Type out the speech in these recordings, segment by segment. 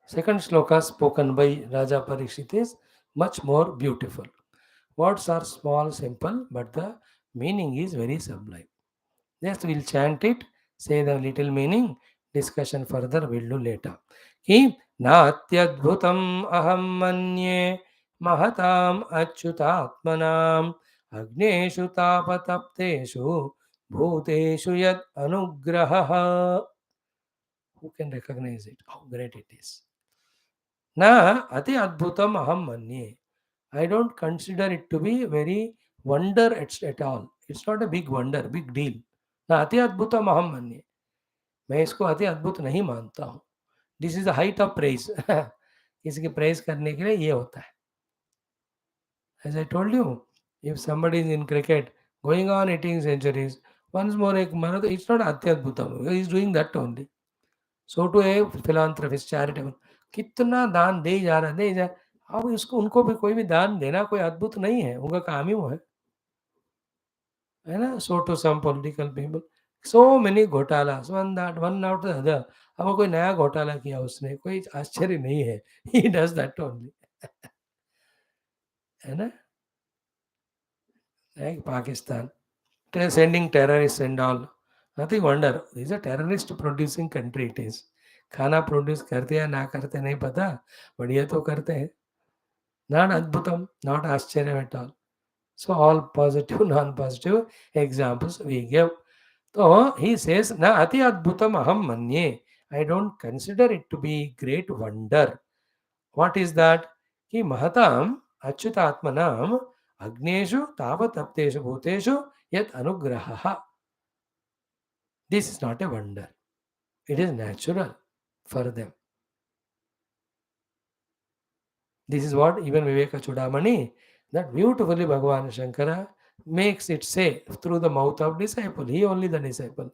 Second shloka spoken by Raja Parikshit is much more beautiful. Words are small, simple, but the meaning is very sublime. Just we'll chant it, say the little meaning, discussion further we'll do later. Ki natyadbhutam aham manye mahatam achyutatmanam agneshu tapatapteshu bhuteshu yad anugraha. Who can recognize it? How great it is. Na ati adbhutam aham manye. I don't consider it to be very wonder at all. It's not a big wonder, big deal. ना अति अद्भुतम अहम मन्ये. मैं इसको अति अद्भुत नहीं मानता हूँ. This is the height of praise. किसी की प्रेज करने के लिए ये होता है. As I told you, if somebody is in cricket going on hitting centuries, once more एक मानो तो it's not अति अद्भुतम. He is doing that only. So to a philanthropist, charitable, कितना दान दे जा रहा है, दे जा. अब उसको उनको भी कोई भी दान देना कोई अद्भुत नहीं है, उनका काम ही वो है ना. So to some political people, so many घोटालास, one after the other. अब कोई नया घोटाला किया उसने, कोई आश्चर्य नहीं है. He does that only. है ना. Like Pakistan sending terrorists and all, nothing wonder. This is a terrorist producing country. It is. खाना प्रोड्यूस करते हैं ना करते नहीं पता, बट ये तो करते हैं. Not adbhutam, not आश्चर्य at all. So all positive, non-positive examples we give. So he says, na ati adbhutam aham manye. I don't consider it to be great wonder. What is that? Ki mahatam achyutatmanam agneshu tavatapteshu bhuteshu yat anugraha. This is not a wonder. It is natural for them. This is what even Viveka Chudamani, that beautifully Bhagavan Shankara makes it say through the mouth of disciple. He only the disciple.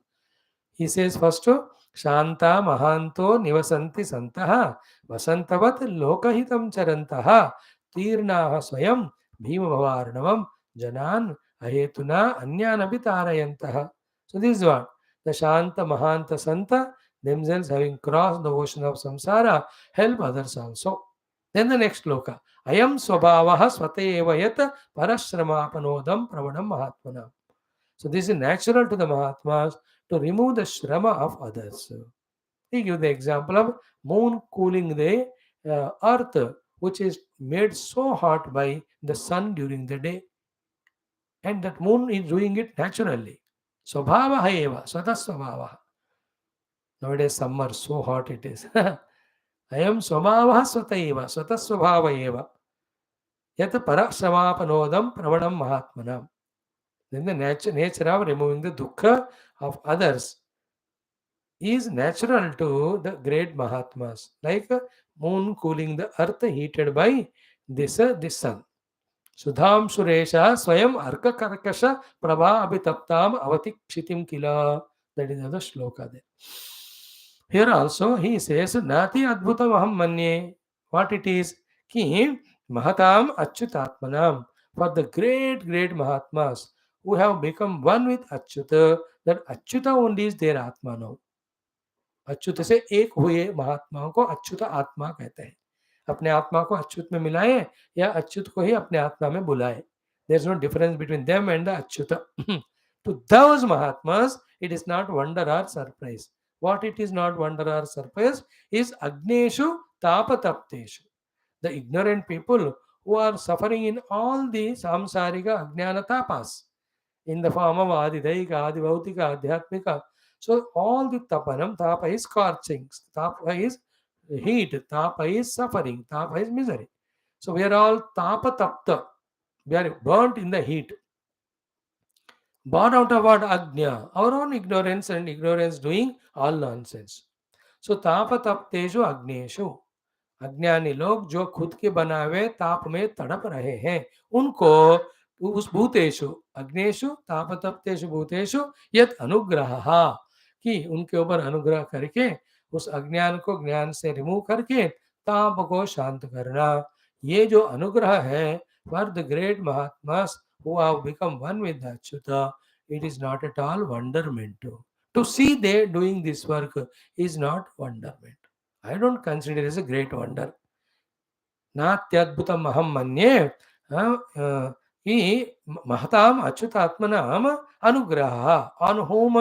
He says first, Shanta Mahanto Nivasanti Santaha Vasantavat Lokahitam Charantaha Tirnaha Swayam Bhima Bhavarnavam Janan Ahetuna Anyanapi Tarayantaha. So this is what the Shanta Mahanta Santa, themselves having crossed the ocean of samsara, help others also. Then the next sloka. Ayam swabhavaha swateva yat parashramapanodam pravanam mahatmanam. So this is natural to the Mahatmas to remove the shrama of others. He gives the example of moon cooling the earth, which is made so hot by the sun during the day. And that moon is doing it naturally. Swabhavaha eva, swataswabhavaha. Nowadays summer, so hot it is. Ayam swabhavaha swataiva, swataswabhava eva. Yat parasamapanodam pravanam mahatmanam. Then the nature of removing the dukkha of others is natural to the great Mahatmas, like moon cooling the earth heated by this sun. Sudham Suresha Swayam Arka Karkasha Prabha Abhitaptam Avatikshitim Kila. That is another shloka there. Here also he says, Nati Adbhutam Aham Manye. What it is? Ki Mahatam Achyutatmanam. For the great, great Mahatmas who have become one with Achyuta, that Achyuta only is their Atma now. Achyut से एक हुए महात्माओं को अच्युत आत्मा कहते हैं. अपने आत्मा को अच्युत में मिलाए या अच्युत को ही अपने आत्मा में बुलाए. There is no difference between them and the Achyuta. To those mahatmas it is not wonder or surprise. What it is not wonder or surprise is अग्नेषु तापतप्तेषु. The ignorant people who are suffering in all the samsarika ajnana tapas in the form of adidaika, adibhautika, adhyatmika. So all the tapanam, tapa is scorching, tapa is heat, tapa is suffering, tapa is misery. So we are all tapa tapta. We are burnt in the heat. Born out of what? Agnya. Our own ignorance and ignorance doing all nonsense. So tapa tapteshu agneshu. अज्ञानी लोग जो खुद के बनावे ताप में तड़प रहे हैं, उनको उस भूतेषु अग्नेषु तापतप्तेषु भूतेषु यत अनुग्रह, कि उनके ऊपर अनुग्रह करके उस अज्ञान को ज्ञान से रिमूव करके ताप को शांत करना. ये जो अनुग्रह है for the great mahatmas who have become one with the Achyuta, it is not at all wonderment. To see they doing this work is not wonderment. I don't consider it as a great wonder. Natyadbhutam aham manye. He Mahatam Achyutatmanam Anugraha on whom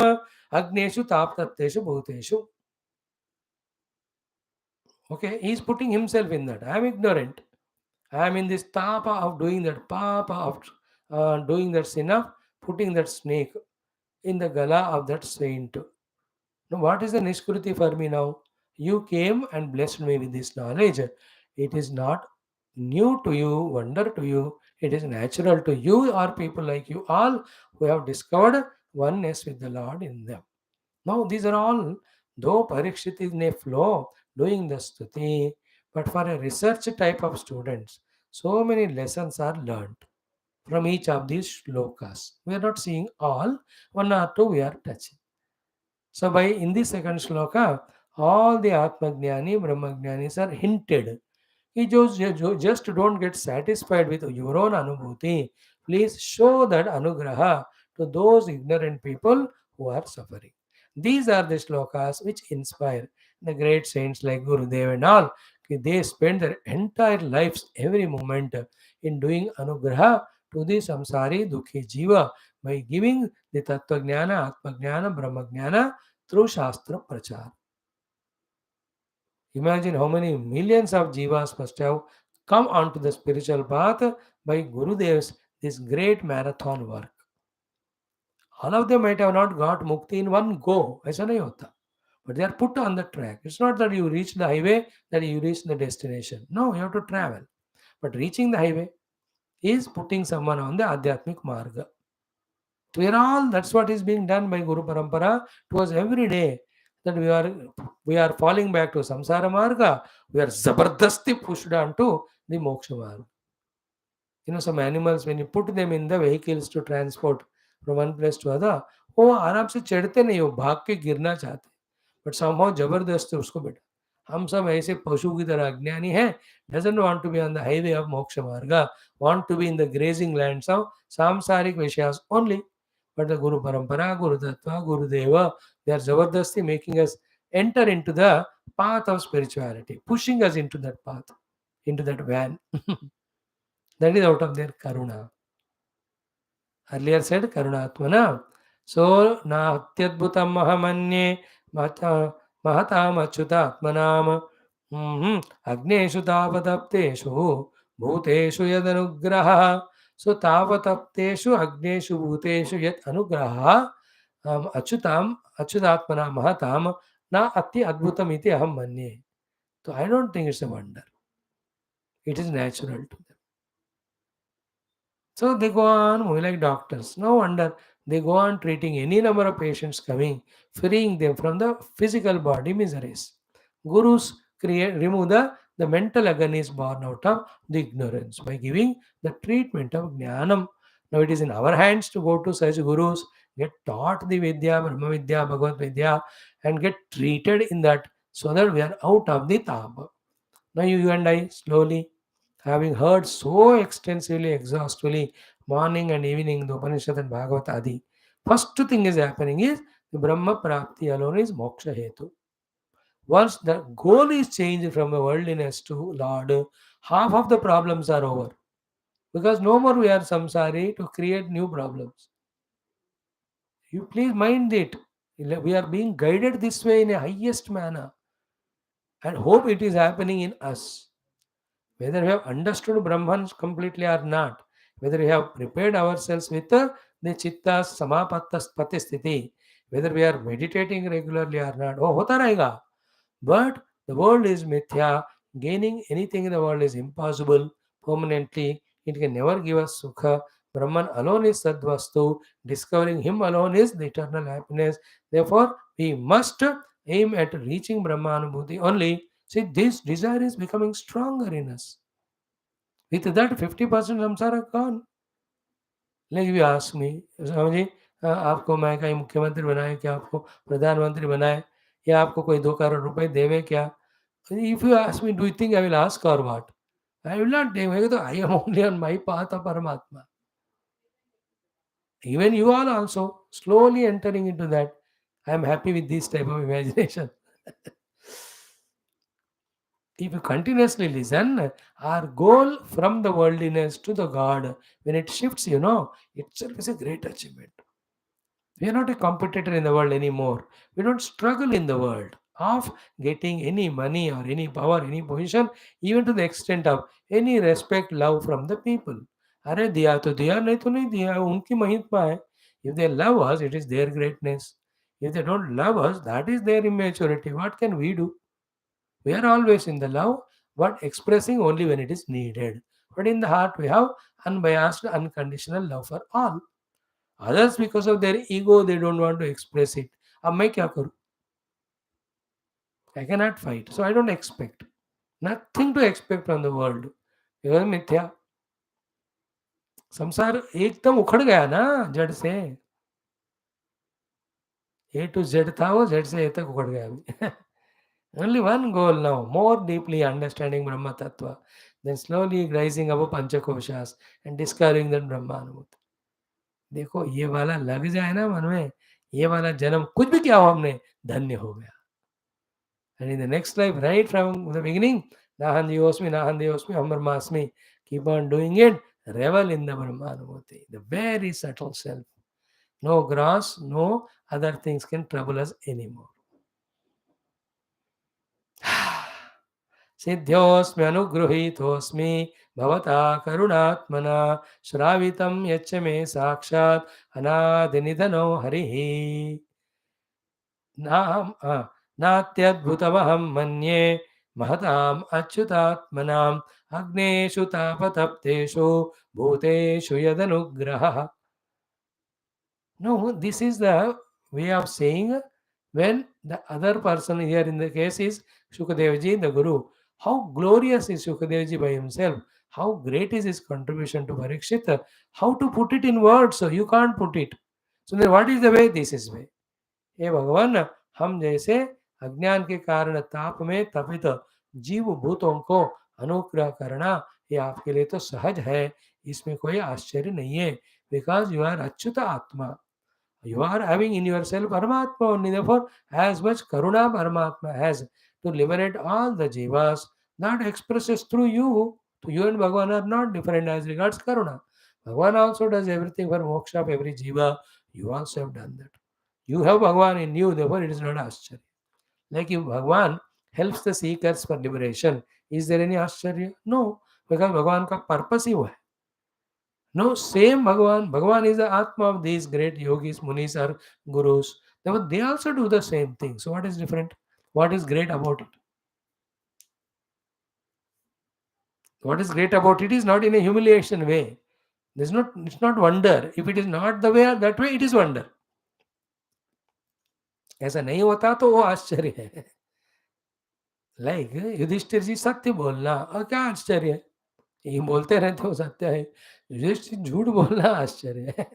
Agneshu Taptateshu Bhuteshu. Okay, he is putting himself in that. I am ignorant. I am in this tapa of doing that, papa of doing that sin of putting that snake in the gala of that saint. Now, what is the Nishkruti for me now? You came and blessed me with this knowledge. It is not new to you, wonder to you. It is natural to you or people like you all who have discovered oneness with the Lord in them. Now, these are all, though Parikshit is in a flow doing the stuti, but for a research type of students, so many lessons are learned from each of these shlokas. We are not seeing all, one or two we are touching. So, by in the second shloka, all the Atmagnani, Brahmagnanis are hinted. Just don't get satisfied with your own anubhuti. Please show that anugraha to those ignorant people who are suffering. These are the shlokas which inspire the great saints like Gurudev and all. They spend their entire lives, every moment, in doing anugraha to the samsari dukhi jiva by giving the tattva jnana, atma jnana, brahma jnana through shastra prachar. Imagine how many millions of jivas must have come onto the spiritual path by Gurudev's this great marathon work. All of them might have not got mukti in one go. ऐसा नहीं होता. But they are put on the track. It's not that you reach the highway, that you reach the destination. No, you have to travel. But reaching the highway is putting someone on the Adhyatmic Marga. We are all, that's what is being done by Guru Parampara to us every day. That we are falling back to Samsara Marga. We are zabardasti pushed on to the Moksha Marga. Some animals, when you put them in the vehicles to transport from one place to other, वो आराम से चढ़ते नहीं, वो भाग के गिरना चाहते, बट somehow जबरदस्ती उसको बैठा. हम सब ऐसे पशु की तरह अज्ञानी हैं, doesn't want to be on the highway of moksha marga, want to be in the grazing lands of samsaric vishayas only. But the Guru Parampara, Guru Tattva, Guru Deva, they are zabardasti making us enter into the path of spirituality, pushing us into that path, into that van. That is out of their karuna. Earlier said Karunatmana. So Natyadbhutam Mahamanye Mahatam Achyutatmanam Agneshu Tavatapteshu Bhuteshu Yadanugraha. So Tavatapteshu Agneshu Bhuteshu Yat Anugraha Achyutatmana Mahatam Na Ati Adbhutam Iti Aham Manye. So I don't think it's a wonder. It is natural to them. So they go on moving like doctors. No wonder they go on treating any number of patients coming, freeing them from the physical body miseries. Gurus remove the mental agony born out of the ignorance by giving the treatment of jnanam. Now it is in our hands to go to such gurus, get taught the Vidya, Brahma Vidya, Bhagavad Vidya, and get treated in that so that we are out of the tapa. Now you and I slowly, having heard so extensively, exhaustively, morning and evening, the Upanishad and Bhagavad Adi, first thing is happening is the Brahma Prapti alone is Moksha Hetu. Once the goal is changed from a worldliness to Lord, half of the problems are over. Because no more we are samsari to create new problems. You please mind it. We are being guided this way in a highest manner. And hope it is happening in us. Whether we have understood Brahman completely or not, whether we have prepared ourselves with the chitta samapattas patisthiti, whether we are meditating regularly or not, oh, hota rahega. But the world is mithya. Gaining anything in the world is impossible permanently. It can never give us sukha. Brahman alone is sadvastu. Discovering him alone is the eternal happiness. Therefore, we must aim at reaching Brahmanubhuti only. See, this desire is becoming stronger in us. With that, 50% samsara gone. Like if you ask me, Swami ji आपको मैं कहीं मुख्यमंत्री बनाए क्या, आपको प्रधानमंत्री बनाए, या आपको कोई 2 करोड़ रुपए देवे क्या? If you ask me, do you think I will ask or what? I will not say, I am only on my path of Paramatma. Even you all also slowly entering into that. I am happy with this type of imagination. If you continuously listen, our goal from the worldliness to the God, when it shifts, itself is a great achievement. We are not a competitor in the world anymore. We don't struggle in the world of getting any money or any power, any position, even to the extent of any respect, love from the people. अरे दिया तो दिया नहीं तो नहीं दिया उनकी महिमा है. If they love us, it is their greatness. If they don't love us, that is their immaturity. What can we do? We are always in the love, but expressing only when it is needed. But in the heart, we have unbiased, unconditional love for all. Others, because of their ego, they don't want to express it. अब मैं क्या करूं? I cannot fight, so I don't expect. Nothing to expect from the world. because मिथ्या संसार एकदम उखड़ गया ना जड़ से. ए टू जेड था वो जेड से ए तक उखड़ गया अभी. Only one goal now, more deeply understanding Brahma Tattva, then slowly rising above Panchakoshas and discovering that Brahmanamut. देखो ये वाला लग जाए ना मन में, ये वाला जन्म कुछ भी क्या हो हमने धन्य हो गया. And in the next life, right from the beginning, Nahandiyosmi, Nahandiyosmi, Brahmasmi, keep on doing it, revel in the Brahmanamurti, the very subtle self. No gross, no other things can trouble us anymore. सिद्ध्योऽस्मि अनुगृहीतोऽस्मि भवता करुणात्मना श्रावितं यच्च मे साक्षात् अनादिनिधनो हरिः नात्यद्भुतमहं मन्ये महताम् अच्युतात्मनाम् अग्नेषु तापतप्तेषु भूतेषु यदनुग्रहः. No, this is the way of saying when the other person here in the case is Shukadevji, the Guru. How glorious is Shukadevji by himself? How great is his contribution to Parikshit? How to put it in words? So you can't put it. So then what is the way? This is way. हे भगवान, हम जैसे अज्ञान के कारण ताप में तपित जीव भूतों को अनुग्रह करना ये आपके लिए तो सहज है, इसमें कोई आश्चर्य नहीं है. बिकॉज यू आर अच्युत आत्मा. You are having in yourself Paramatma only. Therefore, as much Karuna Paramatma has to liberate all the jivas, that expresses through you. So you and Bhagavan are not different as regards Karuna. Bhagavan also does everything for moksha of every jiva. You also have done that. You have Bhagavan in you, therefore it is not Ascharya. Like if Bhagavan helps the seekers for liberation, is there any Ascharya? No, because Bhagavan का purpose ही वो है. No, same Bhagavan. Bhagavan is the Atma of these great yogis, munis, or gurus. Therefore, they also do the same thing. So, what is different? What is great about it? What is great about it is not in a humiliation way. It's not wonder. If it is not the way that way, it is wonder. ऐसा नहीं होता तो वो आश्चर्य है. Like Yudhishthir जी सत्य बोलना और क्या आश्चर्य है. ये बोलते रहते हो सत्य है. युधिष्ठिर झूठ बोलना आश्चर्य है.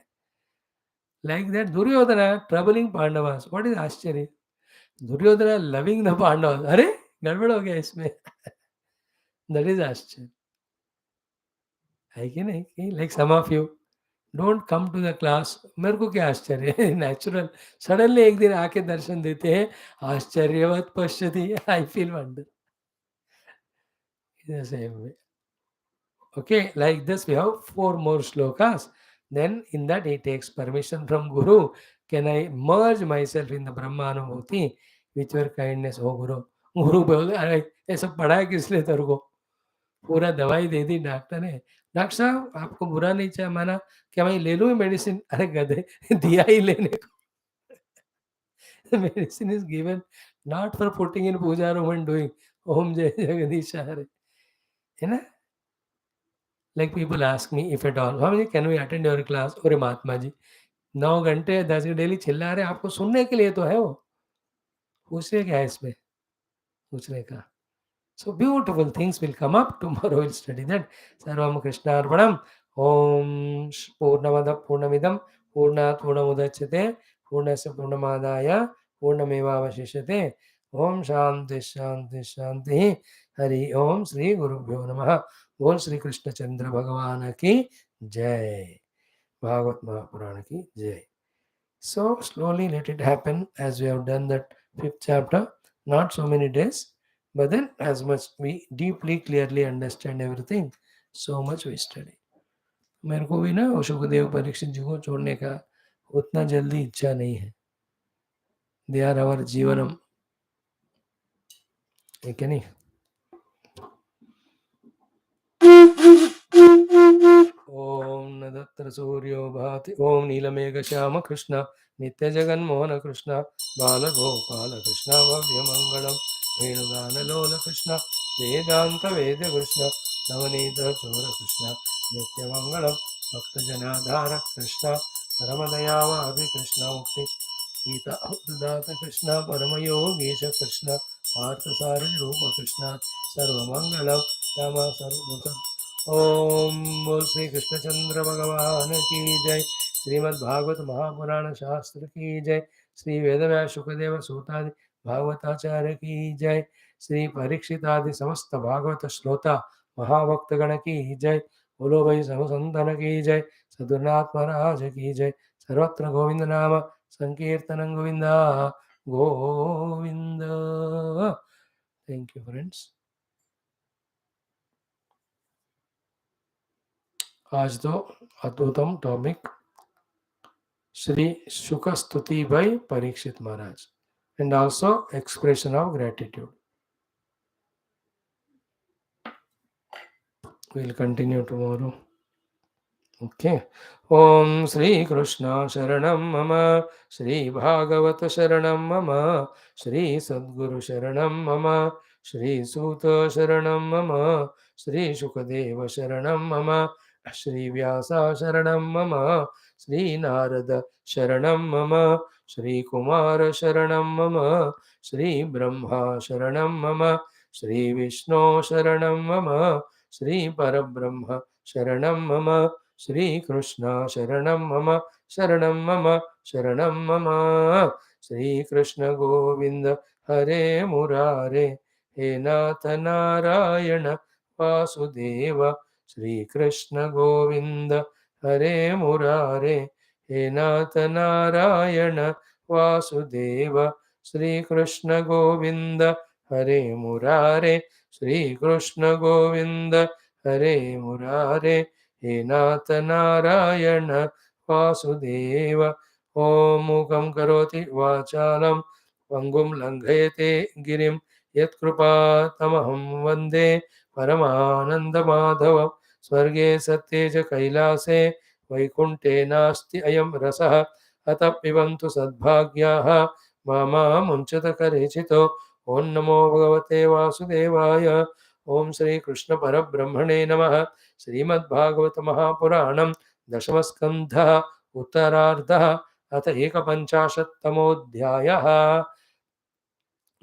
Like that, Duryodhana troubling Pandavas. What is Ascharya? Duryodhana loving the Pandavas. अरे गड़बड़ हो गया इसमें. That is Ascharya. है कि नहीं? कि like some of you don't come to the class. मेरे को क्या आश्चर्य है? Natural. Suddenly एक दिन आके दर्शन देते हैं. आश्चर्यवत पश्यति. I feel wonder. In the same way. Okay, like this we have 4 more shlokas. Then in that he takes permission from Guru. Can I merge myself in the Brahmanubhuti with your kindness, oh Guru? गुरु बोले अरे ये सब पढ़ा है किस लिए तेरे को. पूरा दवाई दे दी डॉक्टर ने. डॉक्टर साहब आपको बुरा नहीं चाहिए माना क्या मैं ले लूँ मेडिसिन. अरे गधे दिया ही लेने को. Medicine is given not for putting in puja room and doing Om Jai Jagdish हरे. है ना. Like people ask me if at all, Swami, can we attend your class? अरे महात्मा जी 9 घंटे 10 डेली चिल्ला रहे आपको सुनने के लिए तो है वो. पूछने क्या है इसमें पूछने का. So beautiful things will come up. Tomorrow we'll study that. Sarvam Krishna Arpanam. Om Purnamada Purnamidam Purnat Purnamudachyate Purnasya Purnamadaya Purnameva Vashishyate. Om Shanti Shanti Shanti. Hari Om Sri Guru Bhyo Namaha. Om Sri Krishna Chandra Bhagavana ki Jai. Bhagavat Mahapurana ki Jai. So slowly let it happen as we have done that 5th chapter. Not so many days. But then, as much we deeply, clearly understand everything, so much we study. मेरे को भी ना वो सुखदेव परीक्षित जी को छोड़ने का उतना जल्दी इच्छा नहीं है. दे आर आवर जीवनम, ठीक है नहीं. ओम नदत्र सूर्यो भाति ओम नीलमेघ श्याम कृष्ण नित्य जगन्मोहन कृष्ण बालगोपाल कृष्ण भव्य मंगलम वेणुगान लोल कृष्ण वेदांत वेद कृष्ण नवनीत चोर कृष्ण नित्य मंगलम भक्त जनाधार कृष्ण परमदयावादि कृष्ण मुक्ति गीता उदात कृष्ण परमयोगीश कृष्ण पार्थसारथि रूप कृष्ण सर्वमंगलम राम सर्व ओम बोल श्री कृष्णचंद्र भगवान की जय. श्रीमद् भागवत महापुराण शास्त्र की जय. श्री वेदव्यास शुकदेव सूतादि भागवताचार्य की जय. श्री परीक्षित आदि समस्त भागवत श्रोता महाभक्तगण की जय. बोलो भाई सब संतन की जय. सद्गुरुनाथ महाराज की जय. सर्वत्र गोविंद नाम संकीर्तन Govinda Govind. Thank you friends. आज तो अद्भुतम topic Shri Shuka Stuti by Parikshit Maharaj, and also expression of gratitude. We'll continue tomorrow. Okay. Om Shri Krishna Sharanam Mama, Shri Bhagavat Sharanam Mama, Shri Sadguru Sharanam Mama, Shri Suta Sharanam Mama, Shri Shukadeva Sharanam Mama, Shri Vyasa Sharanam Mama, Shri Narada Sharanam Mama, Shri Kumara Sharanam Mama, Shri Brahma Sharanam Mama, Shri Vishnu Sharanam Mama, Shri Parabrahma Sharanam Mama, Shri Krishna Sharanam Mama, Sharanam Mama, Sharanam Mama. Shri Krishna Govinda Hare Murare, He Nath Narayana Vasudeva. Shri Krishna Govinda Hare Murare, He Nath Narayana Vasudeva. Shri Krishna Govinda Hare Murare, Shri Krishna Govinda Hare Murare, हे नाथ नारायण वासुदेव. ॐ मूकं करोति वाचालं पङ्गुं लङ्घयते गिरिं यत्कृपातमहं वन्दे परमानन्दमाधवं. स्वर्गे सत्ये च कैलासे वैकुण्ठे नास्ति अयं रसः अतः पिबन्तु सद्भाग्याः मामा मुञ्चत करेचितो. ॐ नमो भगवते वासुदेवाय. ओम श्री कृष्ण परब्रह्मणे नमः. श्रीमद्भागवत महापुराणं दशमस्कन्धः उत्तरार्धः अथ एकपञ्चाशत्तमोऽध्यायः.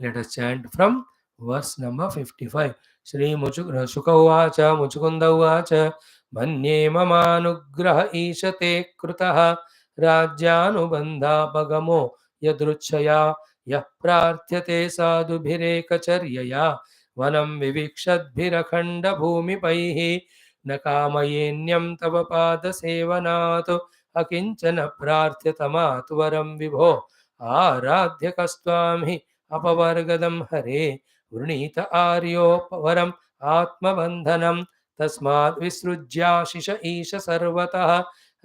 Let us chant from verse number 55. Shri Shuka Uvacha Muchukunda Uvacha Manye Mamanugraha Ishate Krutaha Rajyanubandhapagamo Yadruchaya Yah Prarthyate Sadhubhirekacharya Vanam Vivikshadbhirakhanda Bhumipaihi Nakamayenyam Tava Pada Sevanatu Akinchana Prarthyatamatu Varam Vibho Aradhya Kastvami अपवर्गदं हरे वृणीत आर्योपवरम् आत्मबन्धनं तस्माद् विसृज्याशिष ईश सर्वतः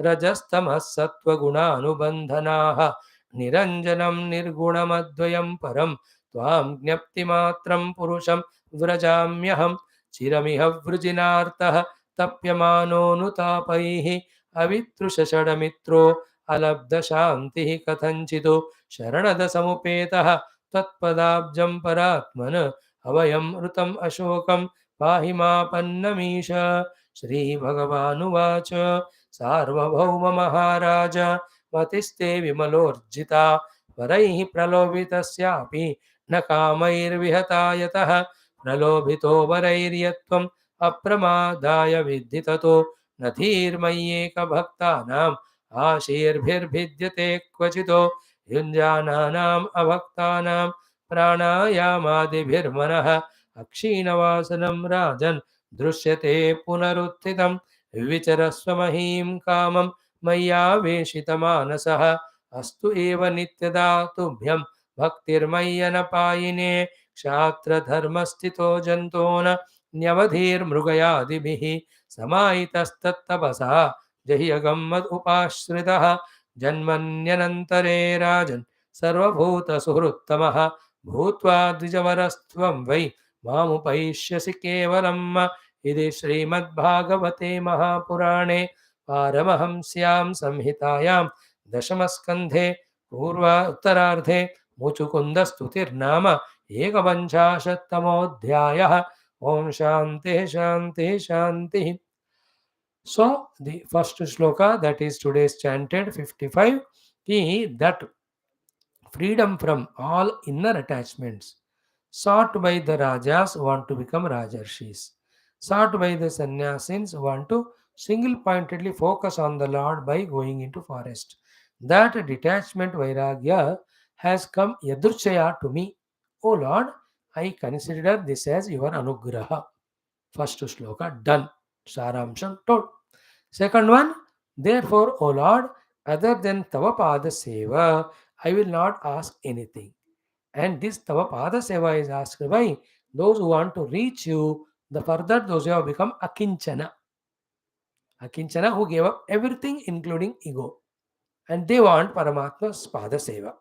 रजस्तमः सत्त्वगुणानुबन्धनाः निरञ्जनं निर्गुणमद्वयं परं त्वां ज्ञप्तिमात्रं पुरुषं व्रजाम्यहं चिरमिह वृजिनार्तः तप्यमानोऽनुतापैः अवितृषषडमित्रो अलब्धशान्तिः कथञ्चितो शरणदसमुपेतः तत्पदाब्जं परात्मन अभयं ऋतम् अशोकं पाहि मापन्नमीश. श्रीभगवानुवाच सार्वभौम महाराज मतिस्ते विमलोर्जिता वरैः प्रलोभितस्यापि न कामैर्विहता यतः प्रलोभितो वरैर्यत्वम् अप्रमादाय विद्धि ततो न धीर्मय्येकभक्तानाम् आशीर्भिर्भिद्यते क्वचितो युञ्जानानाम् अभक्तानां प्राणायामादिभिर्मनः अक्षीणवासनं राजन् दृश्यते पुनरुत्थितं विचरस्व महीं कामं मय्यावेशितमानसः अस्तु एव नित्यदा तुभ्यं भक्तिर्मय्यनपायिने क्षात्रधर्मस्थितो जन्तोन न्यवधीर्मृगयादिभिः समाहितस्तत्तपसा जह्यगम्मद उपाश्रितः जन्मन्यनन्तरे राजन् सर्वभूतसुहृत्तमः भूत्वा द्विजवरस्त्वं वै मामुपैष्यसि केवलम् इति श्रीमद्भागवते महापुराणे पारमहंस्यां संहितायां दशमस्कन्धे उत्तरार्धे मुचुकुन्दस्तुतिर्नाम एकपञ्चाशत्तमोऽध्यायः। ओम शांति शांति शांति. So the first shloka, that is today's chanted 55, that freedom from all inner attachments sought by the rajas want to become rajarshis, sought by the sannyasins want to single pointedly focus on the Lord by going into forest. That detachment vairagya has come yadruchaya to me. O Lord, I consider this as your anugraha. First shloka done, saramsham told. Second one, therefore, O Lord, other than tava pada seva, I will not ask anything. And this tava pada seva is asked by those who want to reach you, the further those who have become akinchana. Akinchana, who gave up everything including ego, and they want Paramatma's pada seva.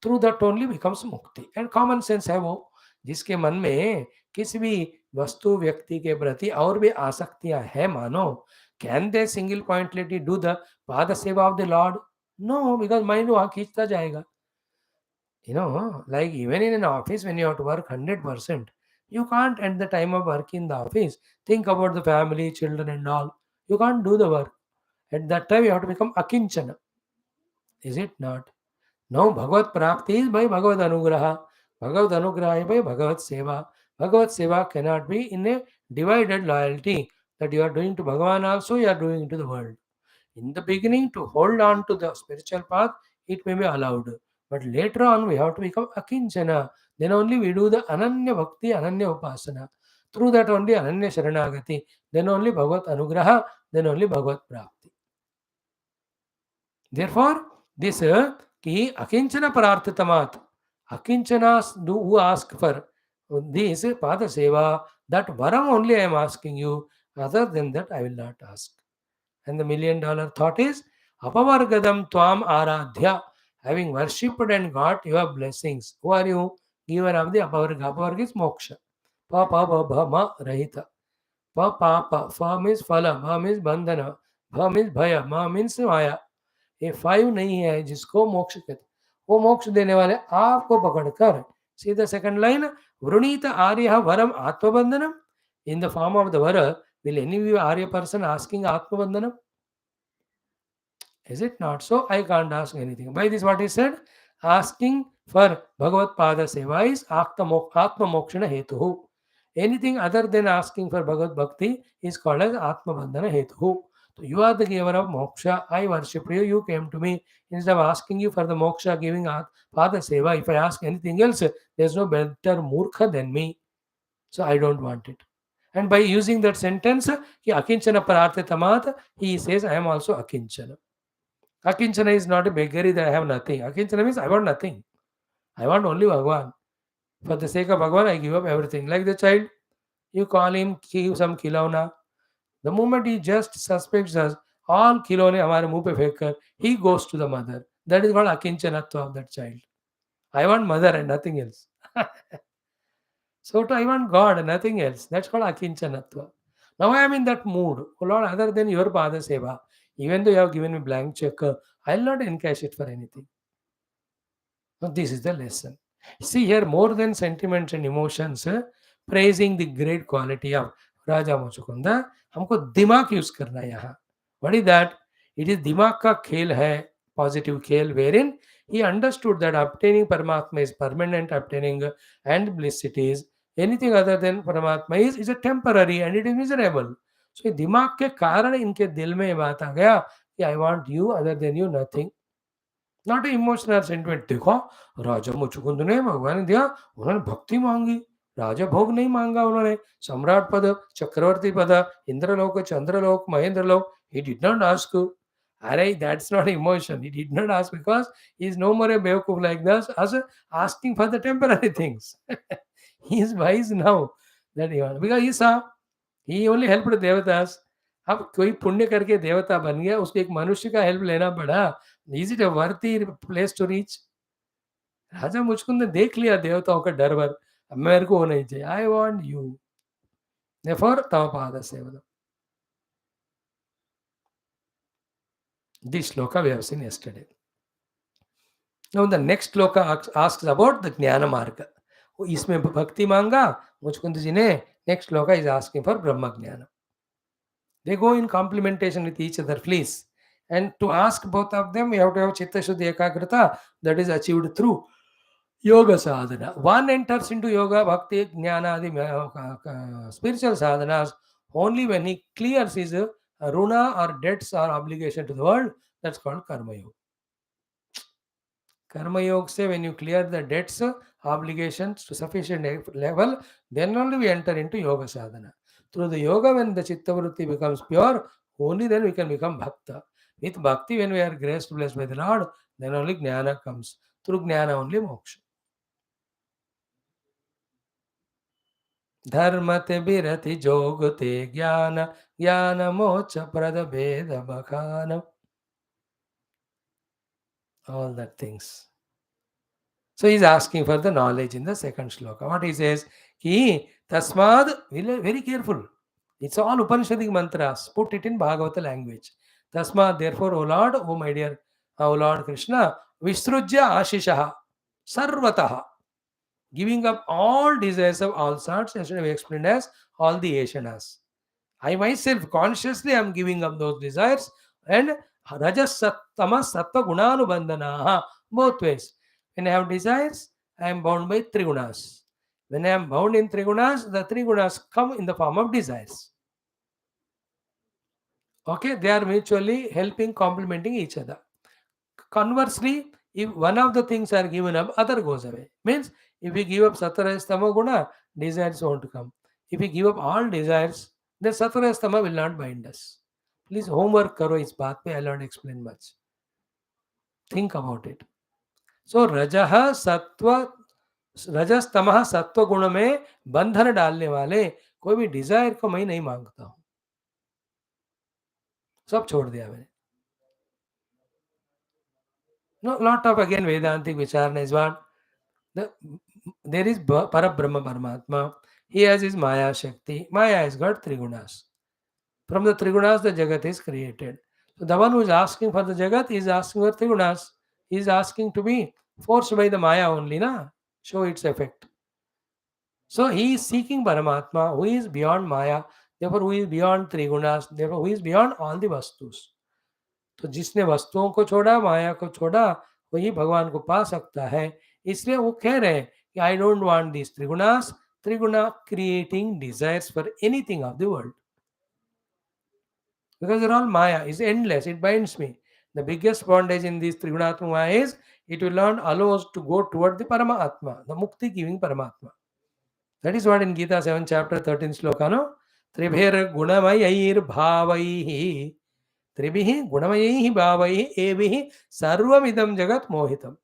Through that only becomes मुक्ति. And common sense है वो, जिसके मन में किसी भी वस्तु व्यक्ति के प्रति और भी आसक्तियां है मानो, can they single pointedly do the पाद सेवा of the lord? No, because mind वहां खींचता जाएगा. Like even in an office, when you have to work 100%, you can't at the time of work in the office think about the family, children and all. You can't do the work. At that time you have to become akinchana. Is it not? Now, Bhagavad Prapti is by Bhagavad Anugraha. Bhagavad Anugraha is by Bhagavad Seva. Bhagavad Seva cannot be in a divided loyalty that you are doing to Bhagavan also, you are doing to the world. In the beginning, to hold on to the spiritual path, it may be allowed. But later on, we have to become Akinchana. Then only we do the Ananya Bhakti, Ananya Upasana. Through that only Ananya Sharanagati. Then only Bhagavad Anugraha. Then only Bhagavad Prapti. Therefore, this ki akinchana pararthatamat, akinchanas do who ask for this pada seva, that varam only I am asking you, other than that I will not ask. And the $1 million thought is apavargadam tvam aradhya, having worshipped and got your blessings. Who are you? Giver of the apavarga. Apavarga is moksha. Pa pa pa bha ma rahita. Pa pa pa. Fa means phala, bha means bandhana, bha means bhaya, ma means maya. ये 5 नहीं है जिसको मोक्ष कहते, वो मोक्ष देने वाले आपको पकड़कर सीधा सेकंड लाइन वृणीत आर्य वरम आत्मबंधनम. In the form of the वर, will any arya person asking atmabandhanam? Is it not? So I can't ask anything. By this what he said, asking for Bhagavad Pada Seva is Atma Mokshana Hetu. Anything other than asking for Bhagavad Bhakti is called as Atma Bandhana Hetu. So you are the giver of moksha, I worship you, you came to me. Instead of asking you for the moksha, giving Pada Seva, if I ask anything else, there is no better murkha than me. So I don't want it. And by using that sentence, Akinchana Pararthatamat, he says, I am also Akinchana. Akinchana is not a beggary that I have nothing. Akinchana means I want nothing. I want only Bhagavan. For the sake of Bhagavan, I give up everything. Like the child, you call him, give some khilona. The moment he just suspects us, all khilone hamare muh pe fekkar, he goes to the mother. That is called akinchanatva of that child. I want mother and nothing else. So I want God and nothing else. That's called akinchanatva. Now I am in that mood. Oh Lord, other than your Pada Seva, even though you have given me blank check, I will not encash it for anything. So this is the lesson. See here, more than sentiments and emotions, praising the great quality of Raja Muchukunda, हमको दिमाग use करना है यहाँ. What is that? It is दिमाग का खेल है, positive खेल, wherein he understood that obtaining Paramatma is permanent, obtaining and bliss it is. Anything other than Paramatma is a temporary and it is miserable. So दिमाग के कारण इनके दिल में ये बात आ गया कि I want you, other than you nothing. Not emotional sentiment. देखो राजा मुचुकुंद ने भगवान ने दिया, उन्होंने भक्ति मांगी, राजा भोग नहीं मांगा उन्होंने, सम्राट पद, चक्रवर्ती पद, Indralok, Chandralok, Mahendralok, he did not ask. Arey, that's not emotion. He did not ask because he is no more a bewkuf like this, as asking for the temporary things. He is wise now that he wants. Because he saw, he only helped देवतास. अब कोई पुण्य करके देवता बन गया, उसको एक मनुष्य का हेल्प लेना पड़ा. Is it a worthy place to reach? राजा मुचकुंद ने देख लिया देवताओं का डर वर. अब मेरे को वो नहीं चाहिए. I want you. Therefore, तव पाद सेवनम. This shloka we have seen yesterday. Now the next shloka asks about the Jnana Marga. इसमें भक्ति मांगा मुचकुंद जी ने. Next shloka is asking for Brahma Jnana. They go in complementation with each other, please. And to ask both of them, we have to have Chitta Shuddhi Ekagrata that is achieved through yoga sadhana. One enters into yoga, bhakti, jnana, the spiritual sadhanas only when he clears his runa or debts or obligation to the world. That's called Karma Yoga. Karma Yoga say when you clear the debts, obligations to sufficient level, then only we enter into yoga sadhana. Through the yoga, when the chitta vritti becomes pure, only then we can become bhakta. With bhakti, when we are graced, blessed by the Lord, then only jnana comes. Through jnana only moksha. धर्मते बिरति जोगते ज्ञान ज्ञान मोक्ष प्रद भेद बखान. All that things. So he's asking for the knowledge in the second shloka. What he says, ki tasmad, very careful. It's all Upanishadic mantras. Put it in Bhagavata language. Tasmad, therefore, O Lord, O my dear, O Lord Krishna, Vishrujya Ashishaha, Sarvataha, giving up all desires of all sorts, as we explained as all the Ashanas. I myself consciously am giving up those desires, and Rajas Sattama Sattva Gunanubandhanaha, both ways. When I have desires, I am bound by three gunas. When I am bound in three gunas, the three gunas come in the form of desires. Okay, they are mutually helping, complementing each other. Conversely, if one of the things are given up, other goes away. Means if we give up Sattva Guna, desires won't come. If we give up all desires, then Sattva will not bind us. Please homework karo is baat pe, I will not explain much. Think about it. So Rajaha Sattva, Rajas Tamaha Sattva गुण में बंधन डालने वाले कोई भी Dzire को मैं नहीं मांगता हूं. सब छोड़ दिया मैंने. No, lot of again Vedantic Vicharana is what? There is Parabrahma Paramatma. He has his Maya Shakti. Maya has got three gunas. From the three gunas, the Jagat is created. So the one who is asking for the Jagat is asking for three gunas. He is asking to be forced by the Maya only, na? Show its effect. So he is seeking Paramatma, who is beyond Maya, therefore who is beyond three gunas, therefore who is beyond all the Vastus. तो जिसने वस्तुओं को छोड़ा, माया को छोड़ा, वही भगवान को पा सकता है. इसलिए वो कह रहे हैं कि I don't want this त्रिगुणास, त्रिगुणा creating desires for anything of the world. Because they're all Maya, is endless, it binds me. The biggest bondage in this Trigunatma Maya is it will not allow us to go toward the Paramatma, the Mukti giving Paramatma. That is what in Gita 7 chapter 13 sloka, no? Tribhir gunamayir bhavaihi. Tribihi gunamayaihi bhavaihi evihi sarvamidam jagat mohitam.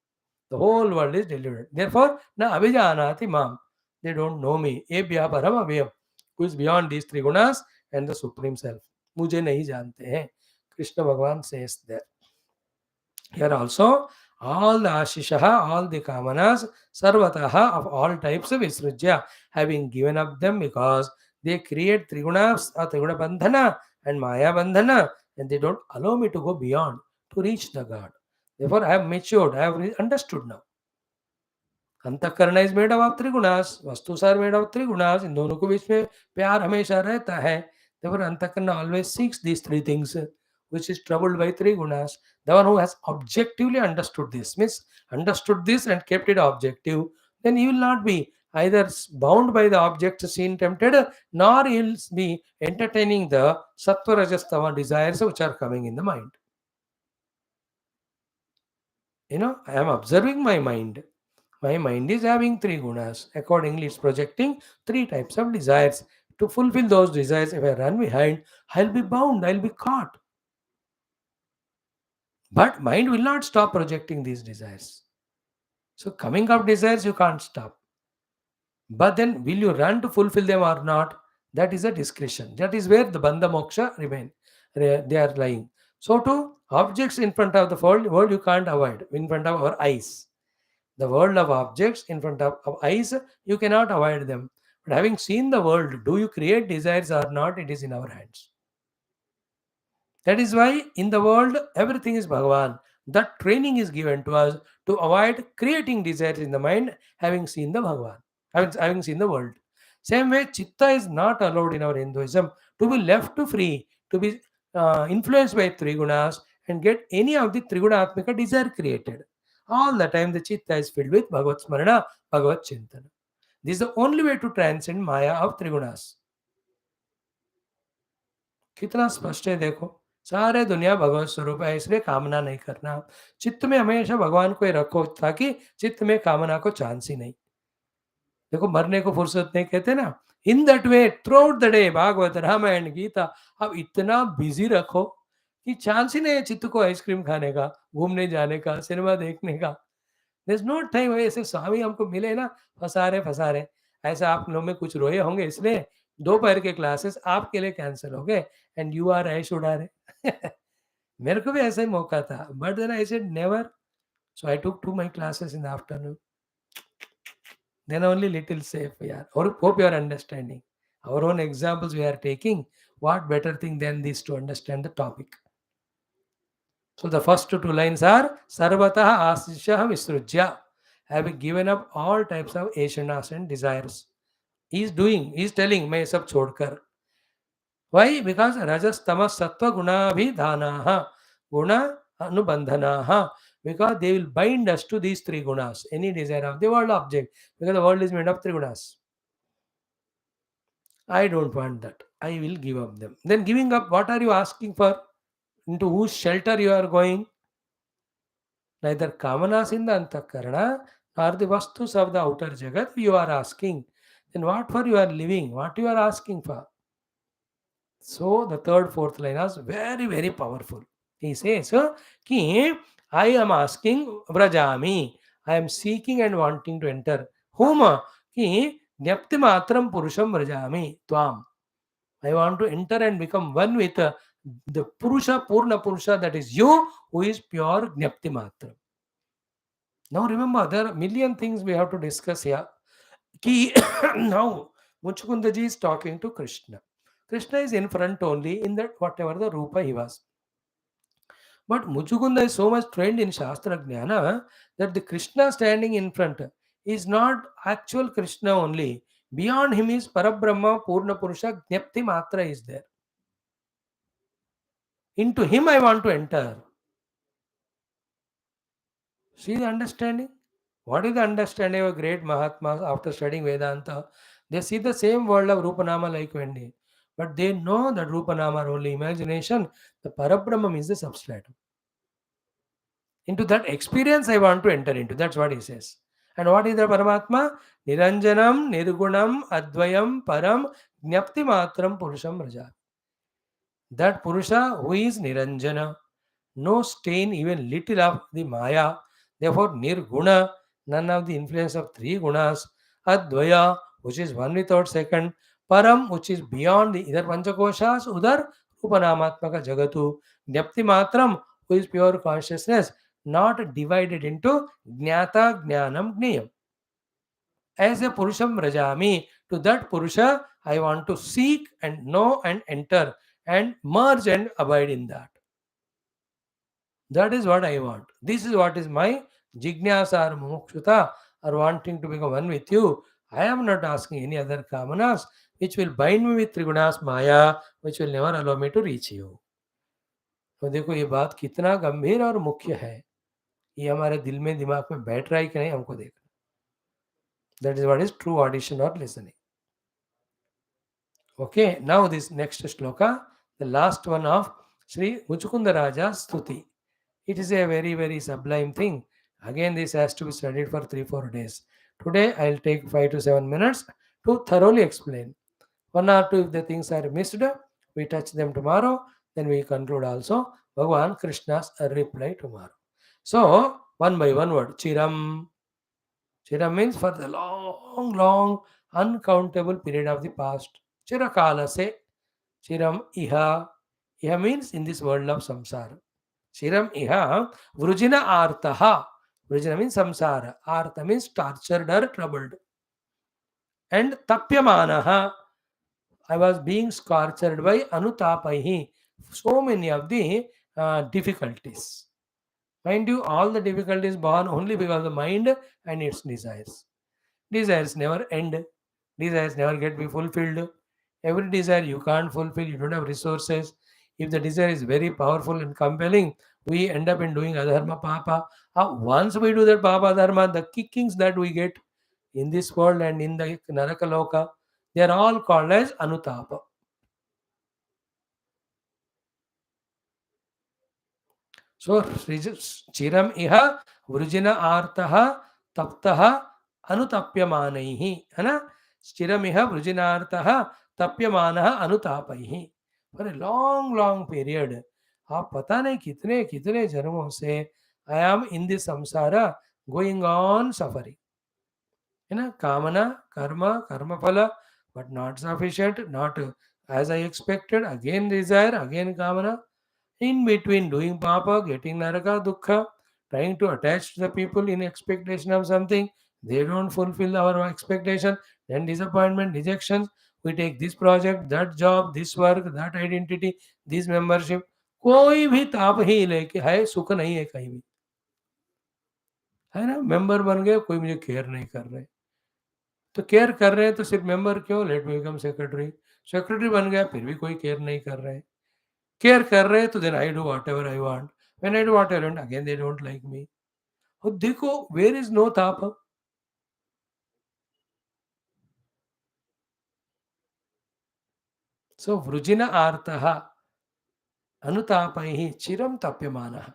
The whole world is deluded. Therefore, na abhijanati mam. They don't know me. Ebhya param abhyam. Who is beyond these three gunas and the Supreme Self. मुझे नहीं जानते हैं. Krishna Bhagavan says that. Here also, all the Ashishaha, all the Kamanas, Sarvataha of all types of Visrujya, having given up them because they create Trigunas, Triguna Bandhana and Maya Bandhana, and they don't allow me to go beyond, to reach the God. Therefore, I have matured, I have understood now. अंतःकरण is made of त्रिगुणास, वस्तु are made of त्रिगुणास. इन दोनों के बीच में प्यार हमेशा रहता है. Therefore, अंतःकरण always seeks these three things, which is troubled by three gunas. The one who has objectively understood this, means understood this and kept it objective, then he will not be either bound by the object seen tempted, nor he will be entertaining the sattva rajas tama desires which are coming in the mind. I am observing my mind. My mind is having three gunas. Accordingly, it's projecting three types of desires. To fulfill those desires, if I run behind, I'll be bound, I'll be caught. But mind will not stop projecting these desires. So coming up desires you can't stop. But then will you run to fulfill them or not? That is a discretion. That is where the bandha moksha remain. They are lying. So to objects in front of the world you can't avoid in front of our eyes. The world of objects in front of eyes, you cannot avoid them. But having seen the world, do you create desires or not? It is in our hands. That is why in the world everything is Bhagavan. That training is given to us to avoid creating desires in the mind, having seen the Bhagavan, having seen the world. Same way, Chitta is not allowed in our Hinduism to be left to free, to be influenced by Trigunas and get any of the Triguna desire created. All the time the Chitta is filled with Bhagavat Smarana, Bhagavat Chintana. This is the only way to transcend Maya of Trigunas. कितना स्पष्ट है देखो, सारे दुनिया भगवत स्वरूप है, इसलिए कामना नहीं करना। चित्त में हमेशा भगवान को ही रखो ताकि चित्त में कामना को चांस ही नहीं। देखो मरने को फुर्सत नहीं कहते ना। In that way throughout the day Bhagavat Ramayan Gita अब इतना बिजी रखो कि चांस ही नहीं है चित्त को आइसक्रीम खाने का, घूमने जाने का, सिनेमा देखने का। There is no time. ऐसे स्वामी हमको मिले ना, फंसा रहे। ऐसा आप लोग में कुछ रोए होंगे, इसलिए दोपहर के क्लासेस आपके लिए कैंसिल हो गए एंड यू आर ऐश उड़ा रहे। मेरे को भी ऐसा ही मौका था, but then I said never, so I took to my classes in the afternoon, then only little safe. Yeah, or hope you are understanding our own examples we are taking. What better thing than this to understand the topic? So the first two lines are Sarvatah Asishah Visrujya, having given up all types of ashanas and desires. He is telling, मैं सब छोड़कर. Why? Because Rajas Tamas Sattva Guna Vidhanaha, Guna Anubandhanaha, because they will bind us to these three gunas, any desire of the world object, because the world is made of three gunas. I don't want that. I will give up them. Then giving up, what are you asking for? Into whose shelter you are going? Neither kamanas in the antakarana nor the vastus of the outer jagat you are asking. Then what for you are living? What you are asking for? So the third, fourth line is very, very powerful. He says, ki I am asking Vrajami. I am seeking and wanting to enter. Whom? Ki Nyapti Matram Purusham Vrajami. Tvam. I want to enter and become one with the Purusha, Purna Purusha, that is you, who is pure Gnapti Matra. Now remember, there are a million things we have to discuss here. Ki now, Muchukundaji is talking to Krishna. Krishna is in front only in that whatever the Rupa he was. But Muchukunda is so much trained in Shastra Jnana that the Krishna standing in front is not actual Krishna only. Beyond him is Parabrahma, Purna Purusha, Gnapti Matra is there. Into him I want to enter. See the understanding? What is the understanding of great Mahatmas after studying Vedanta? They see the same world of Rupanama like Vendi. But they know that Rupanama are only imagination. The Parabrahman is the substratum. Into that experience I want to enter into. That's what he says. And what is the Paramatma? Niranjanam, Nirgunam, Advayam, Param, Jnapti Matram, Purusham Raja. That Purusha who is Niranjana, no stain, even little of the Maya, therefore Nirguna, none of the influence of three gunas, Advaya, which is one without second, Param, which is beyond the either Panchakoshas, Udar, Upanamatmaka Jagatu, Jnapti Matram, who is pure consciousness, not divided into Jnata, Jnanam, Gnayam. As a Purusham Rajami, to that Purusha, I want to seek and know and enter and merge and abide in that. That is what I want. This is what is my jignasa or mumukshuta or wanting to become one with you. I am not asking any other kamanas which will bind me with Trigunas Maya, which will never allow me to reach you. तो देखो ये बात कितना गंभीर और मुख्य है, ये हमारे दिल में दिमाग में बैठ रहा है कि नहीं हमको देखना. That is what is true audition or listening. Okay, now this next shloka, the last one of Sri Muchukunda Raja's Stuti. It is a very, very sublime thing. Again, this has to be studied for 3-4 days. Today, I'll take 5 to 7 minutes to thoroughly explain. One or two, if the things are missed, we touch them tomorrow. Then we conclude also Bhagavan Krishna's reply tomorrow. So, one by one word. Chiram. Chiram means for the long, long, uncountable period of the past. Chirakala se. Chiram iha. Iha means in this world of samsara. Chiram iha. Vrujina artaha. Vrujina means samsara. Artha means tortured or troubled. And tapyamanaha. I was being scorched by anutapaihi. So many of the difficulties. Mind you, all the difficulties born only because of the mind and its desires. Desires never end. Desires never get be fulfilled. Every desire you can't fulfill, you don't have resources. If the desire is very powerful and compelling, we end up in doing adharma papa. Once we do that papa dharma, the kickings that we get in this world and in the Narakaloka, they are all called as anutapa. So chiram iha vrujina artaha taptaha anutapyamanaihi. है ना? चिरम इह वृजिनार्थः तप्यमानः अनुतापैः. For a long, long period, आप पता नहीं कितने कितने जन्मों से I am in this samsara going on suffering. है ना? कामना, कर्म, कर्मफला, but not sufficient, not as I expected. Again desire, again kamana. In between doing papa, getting naraka, dukkha, trying to attach to the people in expectation of something, they don't fulfill our expectation, then disappointment, rejections. We take this project, that job, this work, that identity, this membership. कोई भी ताप ही लेके है सुख नहीं है कहीं भी, है ना? मेंबर बन गए, कोई मुझे केयर नहीं कर रहे, तो केयर कर रहे हैं तो सिर्फ मेंबर क्यों, let me become secretary. Secretary बन गया फिर भी कोई केयर नहीं कर रहे, केयर कर रहे हैं तो then I do whatever I want. When I do what I want again they don't like me. और देखो वेयर इज नो ताप. सो वृजिन आर्तः अनुतापैः चिरं तप्यमानः.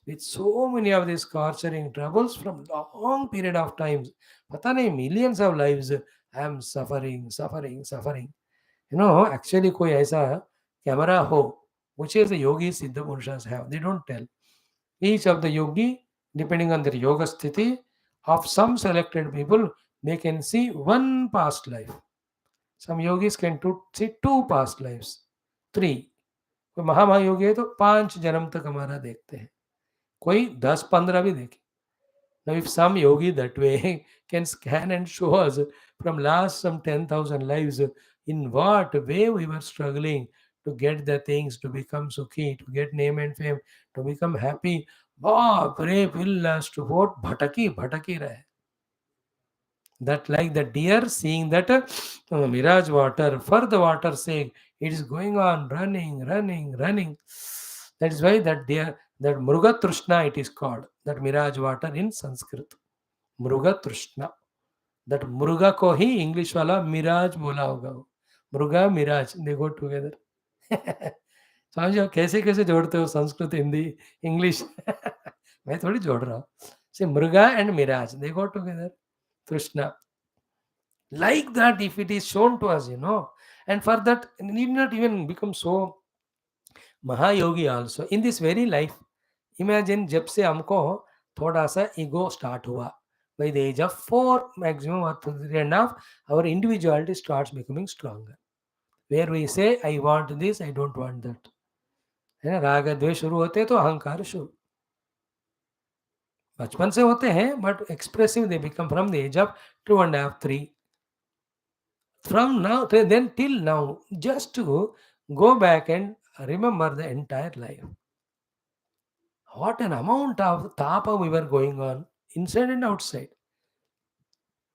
With so many of these torturing troubles from long period of times, पता नहीं millions of lives, I am suffering, suffering, suffering. You know, actually कोई ऐसा camera हो, which is the yogis Siddha Purushas have. They don't tell. Each of the yogi, depending on their yoga sthiti, of some selected people, they can see one past life. Some yogis can see two past lives, three. कोई महामहायोगी है तो 5 जन्म तक हमारा देखते हैं, कोई 10-15 भी देखे. Now, if some yogi that way can scan and show us from last some 10,000 lives in what way we were struggling to get the things, to become sukhi, to get name and fame, to become happy, बाप रे will us to what bhataki bhataki rahe. That like the deer seeing that mirage water, for the water's sake, it is going on running, running, running. That is why that deer, that Mruga Trishna it is called, that mirage water in Sanskrit. Mruga Trishna. That मुर्गा को ही English वाला मिराज बोला होगा वो. मुर्गा Miraj they go together. समझो कैसे कैसे जोड़ते हो संस्कृत हिंदी इंग्लिश. मैं थोड़ी जोड़ रहा हूँ. से मुर्गा एंड मिराज they go together. Krishna. Like that, if it is shown to us, and for that, need not even become so Mahayogi also. In this very life, imagine जब से हमको थोड़ा सा ego start हुआ, by the age of 4 maximum or 3.5, our individuality starts becoming stronger. Where we say, I want this, I don't want that. है ना? राग द्वेष शुरू होते हैं तो अहंकार शुरू बचपन से होते हैं, but expressive they become from the age of 2.5, 3. From now then till now, just to go back and remember the entire life. What an amount of tapa we were going on inside and outside.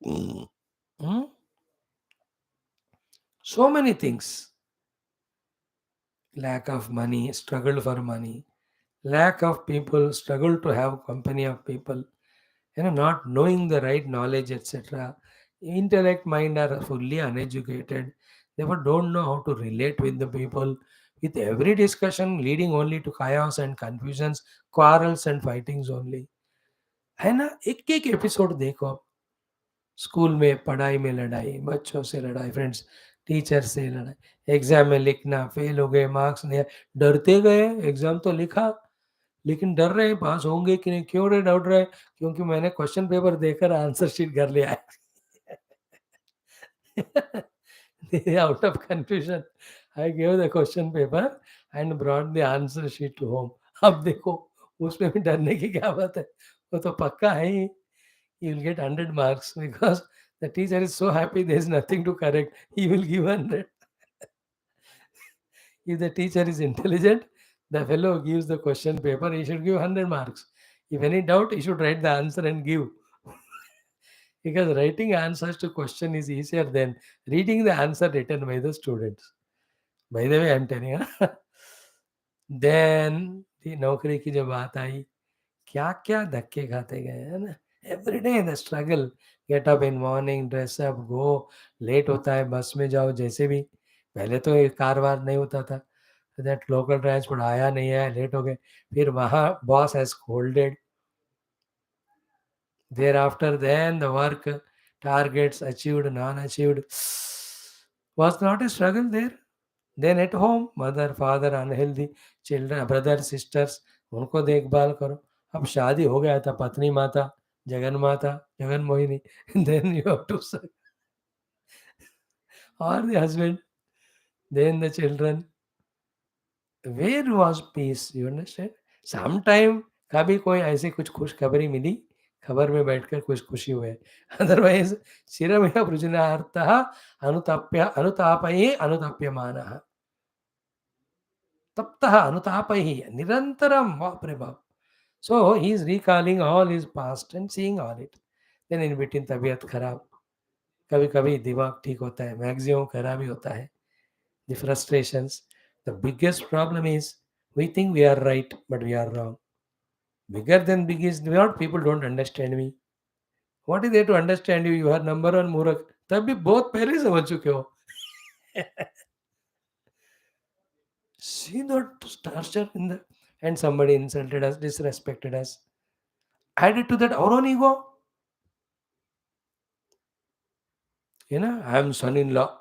Hmm? So many things. Lack of money, struggle for money. Lack of people, struggle to have company of people. Not knowing the right knowledge, etc. Intellect, mind are fully uneducated. Therefore, don't know how to relate with the people. With every discussion leading only to chaos and confusions, quarrels and fightings only. है ना? एक एक episode देखो आप. School में पढ़ाई में लड़ाई, बच्चों से लड़ाई, फ्रेंड्स टीचर से लड़ाई, एग्जाम में लिखना, फेल हो गए, मार्क्स नहीं आए, डरते गए, एग्जाम तो लिखा लेकिन डर रहे हैं पास होंगे कि नहीं। क्यों रे डर रहे? क्योंकि मैंने क्वेश्चन पेपर देकर आंसर शीट घर ले आया। Out of confusion, I gave the question paper and brought the answer sheet to home. अब देखो उसमें भी डरने की क्या बात है, वो तो पक्का है ही। You will get 100 marks because the teacher is so happy there is nothing to correct. He will give 100. If the teacher is intelligent, the fellow gives the question paper, he should give 100 marks. If any doubt, he should write the answer and give. Because writing answers to question is easier than reading the answer written by the students. By the way, I'm telling you. Then the नौकरी की जब बात आई, क्या क्या धक्के खाते गए है ना। Every day the struggle, get up in morning, dress up, go, late होता है, बस में जाओ जैसे भी। पहले तो ये कार वार नहीं होता था, दैट लोकल ट्रांसपोर्ट आया नहीं आया, लेट हो गए। फिर वहाँ boss has scolded. Thereafter, then the work, targets achieved, non achieved, was not a struggle there. Then at home, mother, father, unhealthy, children, brothers, sisters, उनको देखभाल करो। अब शादी हो गया था, पत्नी माता, Jagan Mohini, then you have to serve, or the husband, then the children. Where was peace? You understand? Sometime कभी कोई ऐसी कुछ खुशखबरी मिली, खबर में बैठकर कुछ खुशी हुए। अदरवाइज चिरमिह वृजनार्थः अनुतापैः अनुतप्यमानः, तप्तः अनुतापैः निरंतरम, बाप रे बाप। So he is recalling all his past and seeing all it. Then in between तबीयत खराब, कभी कभी दिमाग ठीक होता है, मैक्सिमम खराब ही होता है। The frustrations. The biggest problem is we think we are right, but we are wrong. Bigger than big is what people don't understand me. What is there to understand you? You are number one मूर्ख। तब भी बहुत पहले ही समझ चुके हो। See the torture in the, and somebody insulted us, disrespected us. Added to that our own ego. I am son-in-law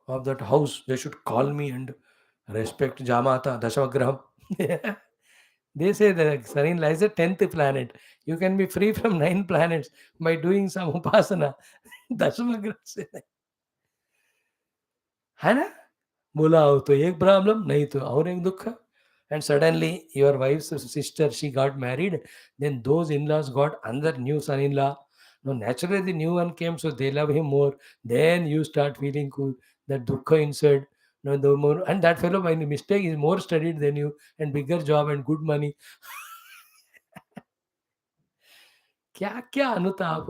of that house. They should call me and respect Jamata, Dashavagraham. They say the son-in-law is the 10th planet. You can be free from 9 planets by doing some upasana. Dashavagrah से नहीं, है ना? बोला हो तो एक problem, नहीं तो और एक दुख। And suddenly your wife's sister, she got married, then those in-laws got another new son-in-law. Now naturally the new one came, so they love him more. Then you start feeling cool, that dukkha inside. No, the more, and that fellow by mistake is more studied than you and bigger job and good money. क्या क्या अनुताप।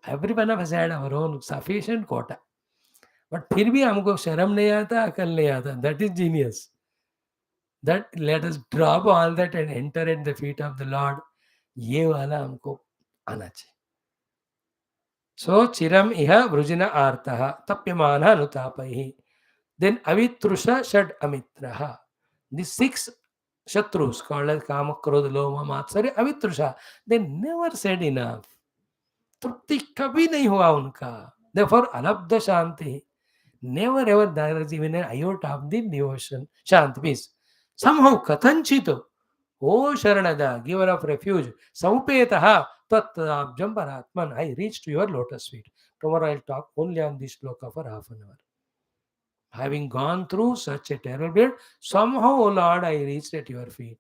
Every one of us had our own sufficient quota, but फिर भी हमको शर्म नहीं आता, अकल नहीं आता। That is genius, that let us drop all that and enter at the feet of the Lord. ये वाला हमको आना चाहिए। सो चिरम इह वृजिन आर्तः तप्यमान अनुतापैः। Then avitrusa shad amitra. The 6 shatrus called as kama, krodha, loma, matsarya, avitrusha. They never said enough. तृप्ति कभी नहीं हुआ उनका। Therefore alabdha shanti. Never ever there is even an iota of the devotion. Shanti means somehow katanchito. O Sharanada, giver of refuge, Saupetaha, Tattadabjam Paratman, I reach to your lotus feet. Tomorrow I'll talk only on this shloka for half an hour. Having gone through such a terrible period, somehow, O Lord, I reached at your feet.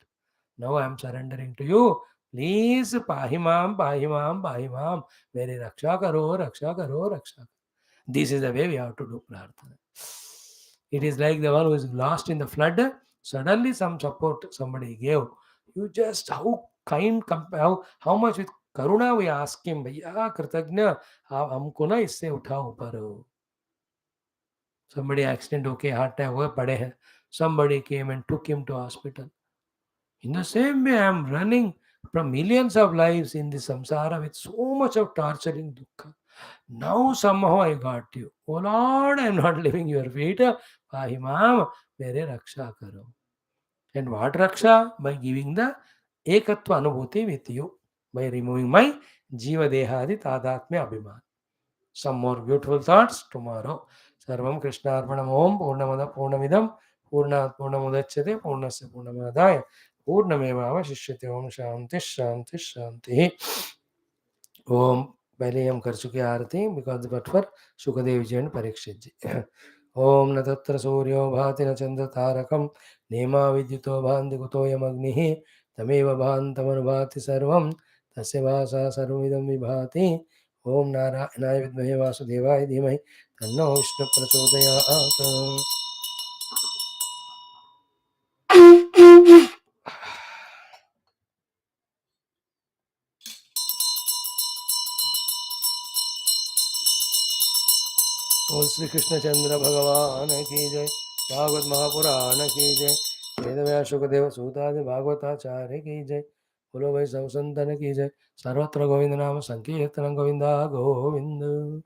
Now I am surrendering to you. Please, Pahimam, Pahimam, Pahimam. Mere Raksha Karo, Raksha Karo, Raksha. This is the way we have to do prarthana. It is like the one who is lost in the flood. Suddenly, some support somebody gave. You just how kind, how much with karuna we ask him, भैया कृतज्ञ हमको ना इससे उठाओ ऊपर। Somebody accident okay, heart attack हुए पड़े हैं. Somebody came and took him to hospital. In the same way, I am running from millions of lives in the samsara with so much of torturing dukkha. Now somehow I got you. Oh Lord, I am not leaving your feet. Pahimam, mere raksha karo. And what raksha? By giving the ekatva anubhuti with you. By removing my jiva dehadi tadatmya abhiman. Some more beautiful thoughts tomorrow. सर्वं कृष्णार्पणम्। ओम पूर्णमद पूर्णमिदं पूर्णात् पूर्णमुदच्यते पूर्णस्य पूर्णमादाय पूर्णमेवावशिष्यते। ओम शांति शांति शांति। ओम पहले हम कर चुके आरती because but for Sukhdev ji and Parikshit ji. ओम न तत्र सूर्यो भाति न चंद्र तारकम नेमा विद्युतो भान्ति कुतोऽयमग्निः तमेव भान्तमनुभाति सर्वं तस्य भासा सर्वमिदं विभाति। ओम नारायणाय विद्महे वासुदेवाय धीमहि तन्नो विष्णु प्रचोदयात्। ओम श्री कृष्ण चंद्र भगवान की जय। भागवत महापुराण की जय। वेदव्यास शुकदेव सूतादि भागवताचार्य की जय। बोलो भाई सब संतन की जय। सर्वत्र गोविंद नाम संकीर्तन गोविंदा गोविंद।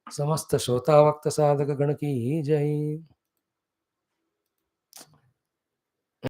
समस्त श्रोता भक्त साधक गण की जय।